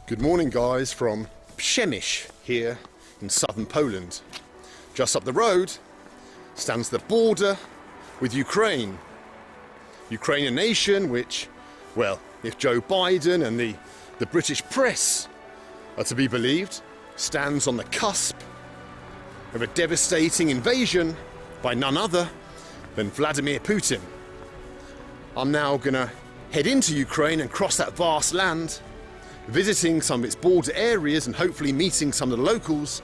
Good morning, guys, from Przemyśl here in southern Poland. Just up the road stands the border with Ukraine. Ukraine, a nation which, well, if Joe Biden and the British press are to be believed, stands on the cusp of a devastating invasion by none other than Vladimir Putin. I'm now gonna head into Ukraine and cross that vast land, visiting some of its border areas and hopefully meeting some of the locals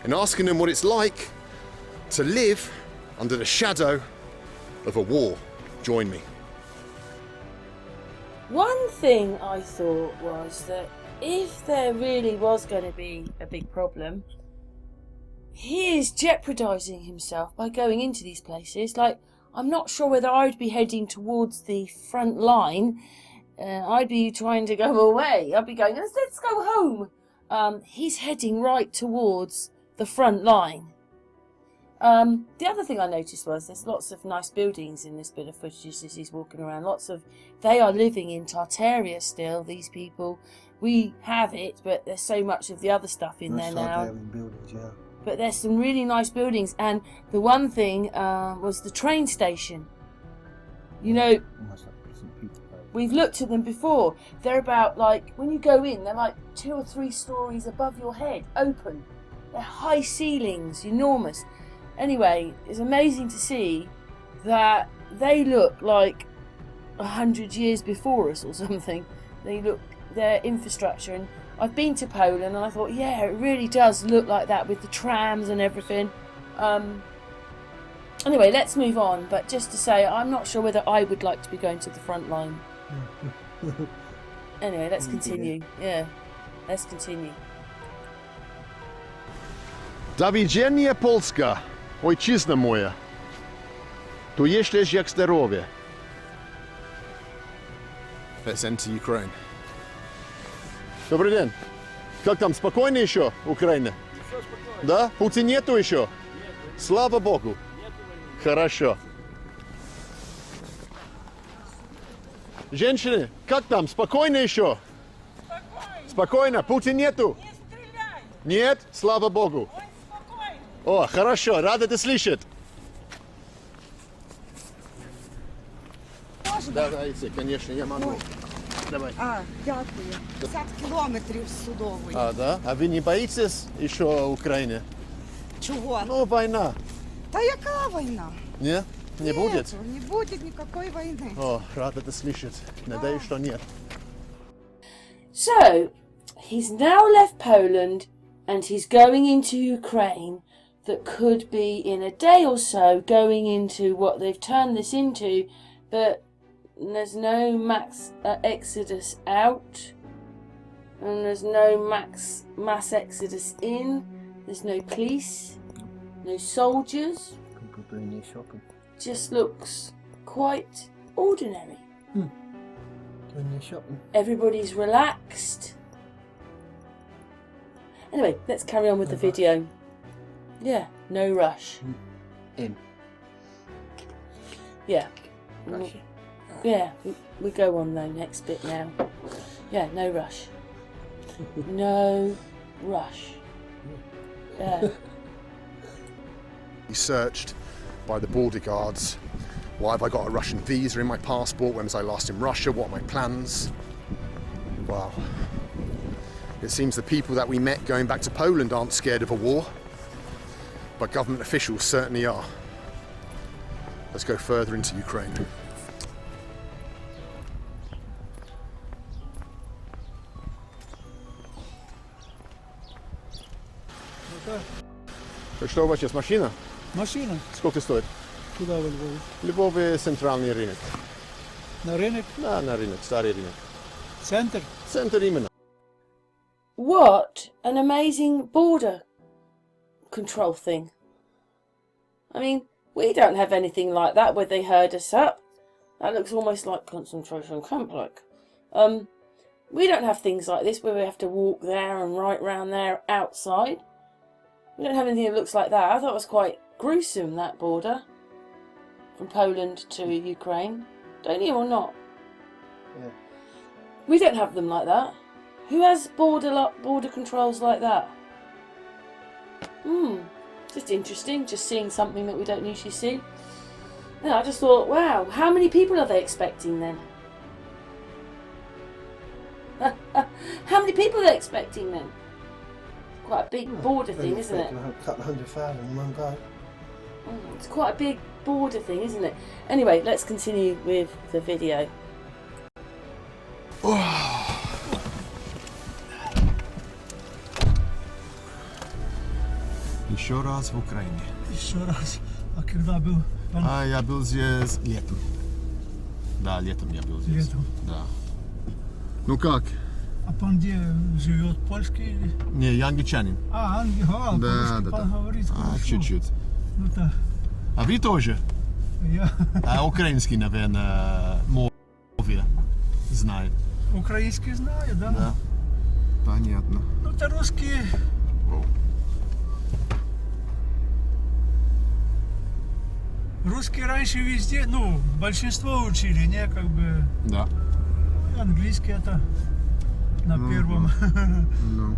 and asking them what it's like to live under the shadow of a war. Join me. One thing I thought was that if there really was going to be a big problem, he is jeopardising himself by going into these places. Like, I'm not sure whether I would be heading towards the front line. I'd be trying to go away. I'd be going, let's go home. He's heading right towards the front line. The other thing I noticed was there's lots of nice buildings in this bit of footage as he's walking around. They are living in Tartaria still, these people. We have it, but there's so much of the other stuff in there now. Buildings, yeah. But there's some really nice buildings, and the one thing was the train station. You know, we've looked at them before. They're about, like, when you go in, they're like 2 or 3 stories above your head, open. They're high ceilings, enormous. Anyway, it's amazing to see that they look like 100 years before us or something. They look, their infrastructure, and I've been to Poland and I thought, yeah, it really does look like that with the trams and everything. Anyway, let's move on, but just to say, I'm not sure whether I would like to be going to the front line. Anyway, let's continue. Yeah, let's continue. Do widzenia Polska, ojczyzna moja. Tu jesteś jak zdrowie. Let's enter Ukraine. Добрый день. Как там, спокойно еще, Украина? Все спокойно. Да? Пути нету еще? Нет, Слава Богу. нет войны. Хорошо. Женщины, как там, спокойно еще? Спокойно, Спокойно, пути нету? не стреляй, Нет? Слава Богу. он спокойно. О, хорошо, рад это слышать. Можно? Давайте, конечно, я могу. Давай. Дякую. 50 кілометрів судовий. Да? А вы не боитесь еще Украины? Чого? Ну, война. Та яка війна? Не? Не будет? Не буде ніякої війни. О, рад это слышать. Надеюсь, что нет. So, he's now left Poland and he's going into Ukraine that could be in a day or so going into what they've turned this into, but there's no mass exodus out and there's no mass exodus in. There's no police, no soldiers. People doing their shopping. Just looks quite ordinary. Doing their shopping. Everybody's relaxed. Anyway, let's carry on with the video. Yeah, no rush. In. Yeah. Rush. Yeah, we go on though, next bit now. Yeah, no rush. No rush. Yeah. He searched by the border guards. Why have I got a Russian visa in my passport? When was I last in Russia? What are my plans? Wow. It seems the people that we met going back to Poland aren't scared of a war, but government officials certainly are. Let's go further into Ukraine. Что у вас сейчас, машина? Машина. Сколько стоит? Куда во Львове? В Львове центральный рынок. На рынок? Да, на рынок, старый рынок. Центр? Центр именно. What an amazing border control thing. I mean, we don't have anything like that where they herd us up. That looks almost like concentration camp like. We don't have things like this where we have to walk there and right round there outside. We don't have anything that looks like that. I thought it was quite gruesome, that border from Poland to Ukraine. Don't you, or not? Yeah. We don't have them like that. Who has border controls like that? Just interesting, just seeing something that we don't usually see. Yeah, I just thought, wow, how many people are they expecting then? How many people are they expecting then? Quite a big border thing, isn't it? A couple 100,000 in one go. It's quite a big border thing, isn't it? Anyway, let's continue with the video. Еще раз в Украине. Еще раз. А когда был? А я был здесь летом. Да, летом я был здесь. Летом. Да. Ну как? А пан где живет? Польский или? Не, я англичанин. А, Да, да, пан да. говорит хорошо. Чуть-чуть. Ну да. А вы тоже? Я А украинский, наверное, мове знает. украинский знаю, да? Да. Понятно. Ну, это русские. Русские раньше везде, ну, большинство учили, не, как бы, Да. английский это на первом. Ну.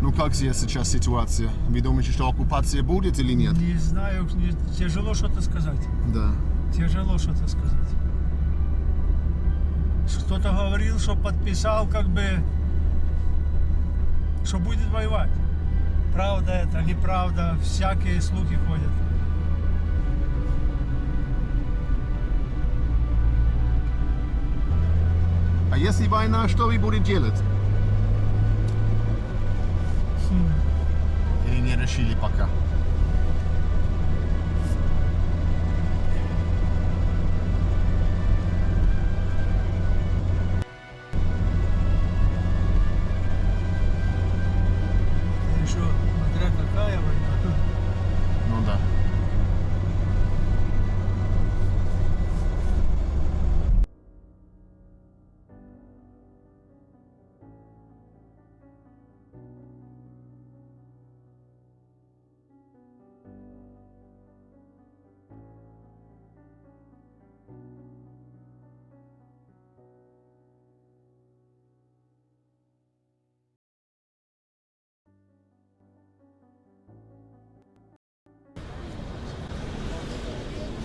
Ну как здесь сейчас ситуация? Вы думаете, что оккупация будет или нет? Не знаю, тяжело что-то сказать. Да. Тяжело что-то сказать. Кто-то говорил, что подписал, как бы, что будет воевать. Правда это, неправда, всякие слухи ходят. А если война, что вы будете делать? Или не решили пока? Еще, смотря какая война. Ну да.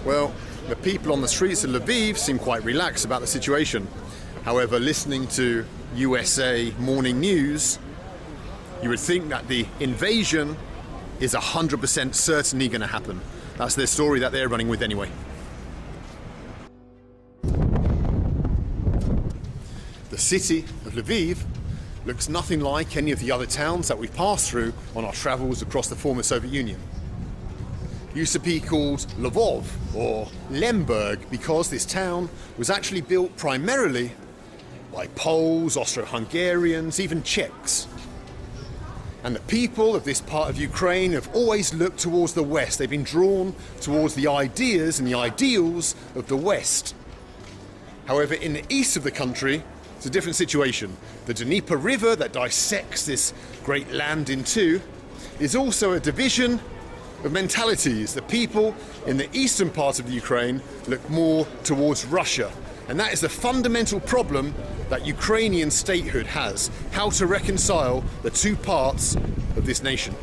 Well, the people on the streets of Lviv seem quite relaxed about the situation. However, listening to USA morning news, you would think that the invasion is 100% certainly going to happen. That's their story that they're running with anyway. The city of Lviv looks nothing like any of the other towns that we've passed through on our travels across the former Soviet Union. Used to be called Lvov or Lemberg because this town was actually built primarily by Poles, Austro-Hungarians, even Czechs. And the people of this part of Ukraine have always looked towards the West. They've been drawn towards the ideas and the ideals of the West. However, in the east of the country, it's a different situation. The Dnieper River that dissects this great land in two is also a division of mentalities. The people in the eastern part of the Ukraine look more towards Russia. And that is the fundamental problem that Ukrainian statehood has. How to reconcile the two parts of this nation.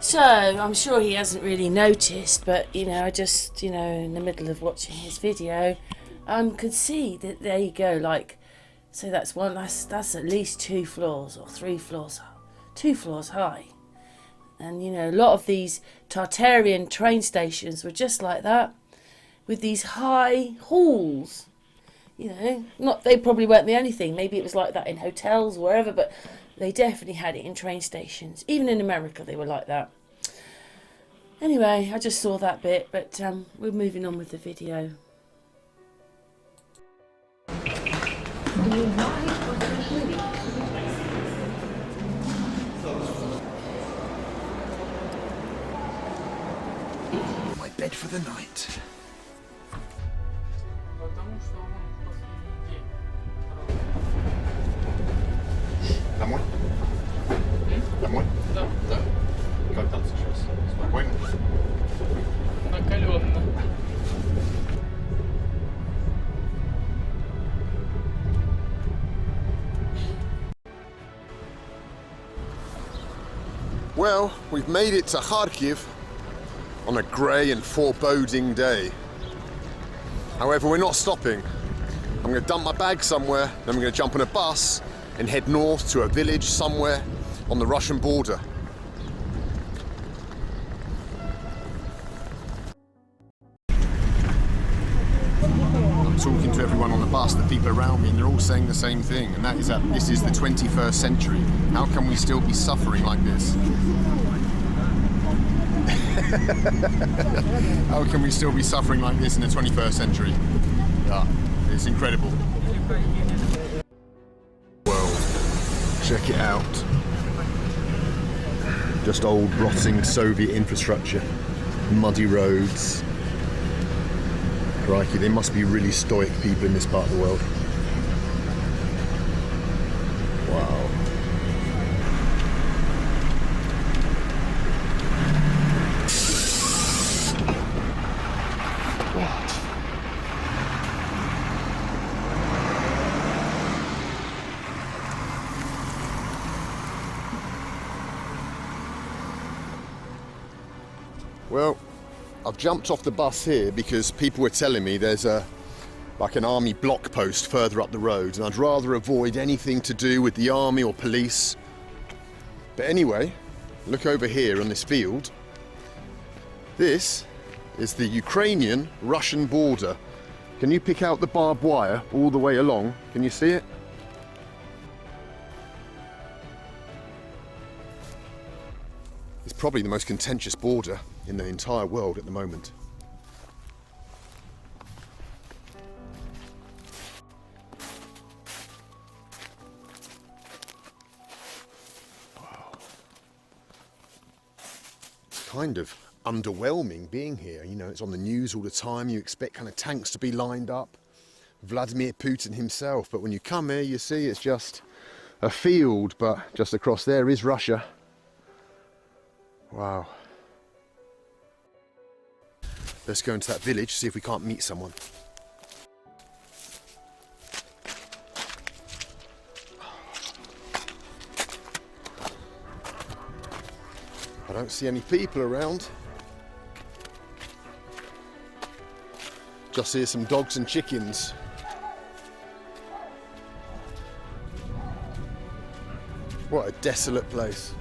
So, I'm sure he hasn't really noticed, but, you know, I just, you know, in the middle of watching his video, could see that there you go, like, so that's at least 2 floors or 3 floors, 2 floors high. And, you know, a lot of these Tartarian train stations were just like that, with these high halls. You know, they probably weren't the only thing. Maybe it was like that in hotels or wherever, but they definitely had it in train stations. Even in America, they were like that. Anyway, I just saw that bit, but we're moving on with the video. My bed for the night. Домой? Домой? Да. Как там сейчас? Спокойно. Накаленно. Well, we've made it to Kharkiv on a grey and foreboding day. However, we're not stopping. I'm going to dump my bag somewhere, then I'm going to jump on a bus and head north to a village somewhere on the Russian border. I'm talking to everyone on the bus, the people around me, and they're all saying the same thing, and that is that this is the 21st century. How can we still be suffering like this? How can we still be suffering like this in the 21st century? Yeah, it's incredible. World, check it out. Just old rotting Soviet infrastructure, muddy roads. Crikey, they must be really stoic people in this part of the world. Wow. Well, I've jumped off the bus here because people were telling me there's like an army block post further up the road, and I'd rather avoid anything to do with the army or police. But anyway, look over here on this field. This is the Ukrainian-Russian border. Can you pick out the barbed wire all the way along? Can you see it? It's probably the most contentious border in the entire world at the moment. Wow. It's kind of underwhelming being here. You know, it's on the news all the time. You expect kind of tanks to be lined up. Vladimir Putin himself. But when you come here, you see it's just a field, but just across there is Russia. Wow. Let's go into that village, see if we can't meet someone. I don't see any people around. Just hear some dogs and chickens. What a desolate place.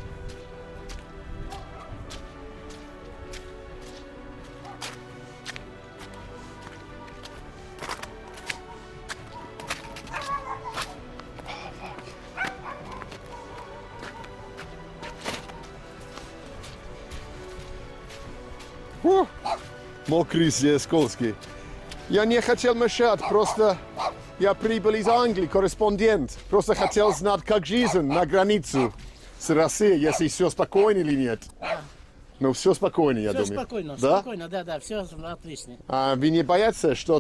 Мокрый здесь, скользкий. Я не хотел мешать, просто я прибыл из Англии, корреспондент. Просто хотел знать, как жизнь на границу с Россией, если все спокойно или нет. Ну, все спокойно, я Все думаю. спокойно, Да? спокойно, да, все отлично. А вы не боятся, что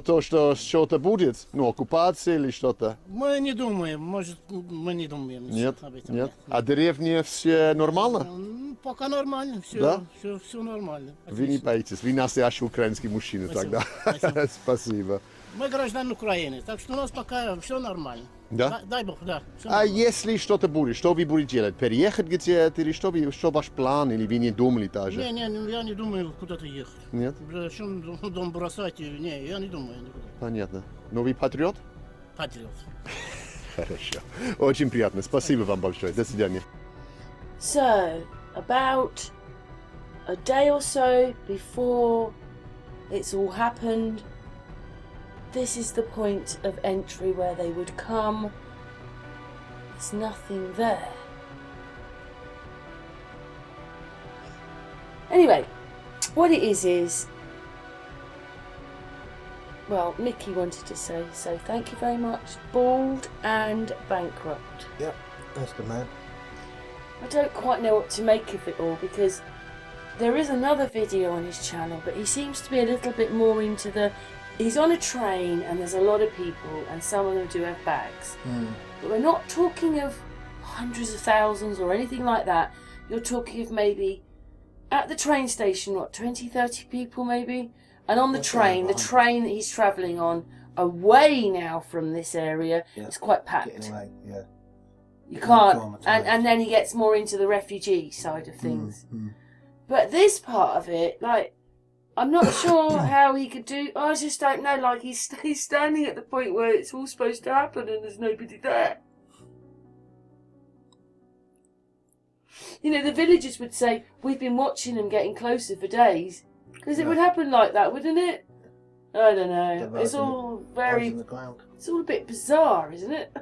что-то будет? Ну, оккупация или что-то? Мы не думаем, может, мы не думаем Нет, об этом. нет. А деревня все нормально? Пока нормально, все, Да? все нормально. Вы не боитесь, вы настоящий украинский мужчина Спасибо, тогда. спасибо. Спасибо. Мы граждане Украины, так что у нас пока все нормально. Да? Дай Бог, да. всё А нормально. если что-то будет, что вы будете делать? Переехать где-то или что ваш план? Или вы не думали даже? Не, я не думаю куда-то ехать. Нет? Зачем дом бросать? Не, я не думаю никуда. Понятно. Но вы патриот? Патриот. Хорошо. Очень приятно. Спасибо вам большое. До свидания. So, about a day or so before it's all happened, this is the point of entry where they would come. There's nothing there. Anyway, what it is, well, Mickey wanted to say, so thank you very much, Bald and Bankrupt. Yep, that's the man. I don't quite know what to make of it all because there is another video on his channel, but he seems to be a little bit more into the... He's on a train and there's a lot of people and some of them do have bags. But we're not talking of hundreds of thousands or anything like that. You're talking of maybe at the train station, what, 20, 30 people maybe? And on the That's train right. that he's travelling on, away now from this area, Yeah. it's quite packed. Getting away, yeah. You Yeah, can't, traumatised. and then he gets more into the refugee side of things. Mm. But this part of it, like, I'm not sure how he could do. I just don't know. Like, he's standing at the point where it's all supposed to happen, and there's nobody there. You know, the villagers would say, we've been watching them getting closer for days. Because it would happen like that, wouldn't it? I don't know. They're It's rising- all Eyes very... in the ground. It's all a bit bizarre, isn't it?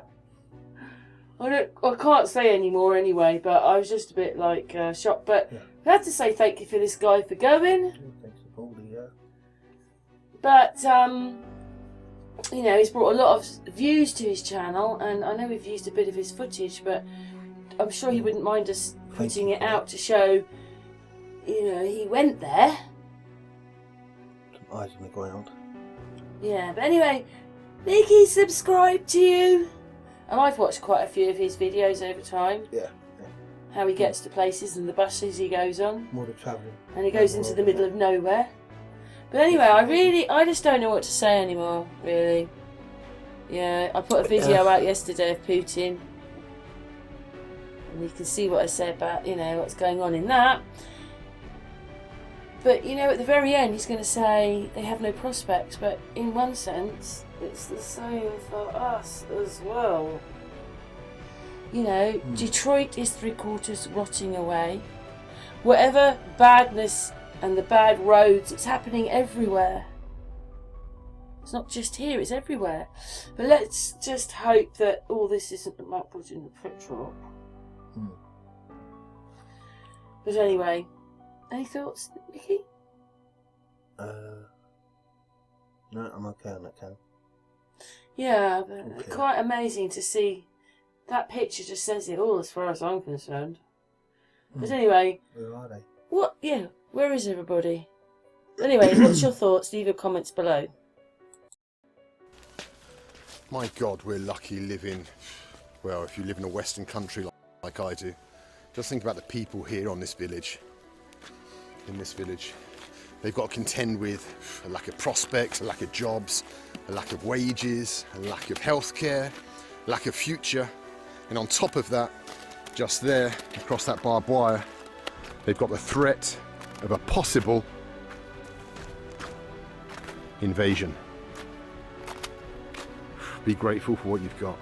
I can't say any more anyway, but I was just a bit, like, shocked. But Yeah. I have to say thank you for this guy for going. Thanks to Baldy, yeah. But, you know, he's brought a lot of views to his channel, and I know we've used a bit of his footage, but I'm sure he wouldn't mind us putting it out to show, you know, he went there. Some eyes in the ground. Yeah, but anyway, Mickey subscribed to you. And I've watched quite a few of his videos over time. Yeah. How he gets to places and the buses he goes on. More the travelling. And he goes into the middle of nowhere. But anyway, I just don't know what to say anymore, really. Yeah, I put a video out yesterday of Putin. And you can see what I said about, you know, what's going on in that. But, you know, at the very end, he's going to say they have no prospects. But in one sense, it's the same for us as well. You know, Detroit is 3/4 rotting away. Whatever badness and the bad roads, it's happening everywhere. It's not just here, it's everywhere. But let's just hope that all this isn't about putting the petrol. But anyway, any thoughts, Nikki? No, I'm okay on that count. Yeah, but Okay. quite amazing to see. That picture just says it all as far as I'm concerned. But anyway, Where are they? what? Yeah, where is everybody? Anyway, what's your thoughts? Leave your comments below. My God, we're lucky living, well, if you live in a Western country like I do. Just think about the people here on this village. In this village. They've got to contend with a lack of prospects, a lack of jobs, a lack of wages, a lack of healthcare, lack of future. And on top of that, just there, across that barbed wire, they've got the threat of a possible invasion. Be grateful for what you've got.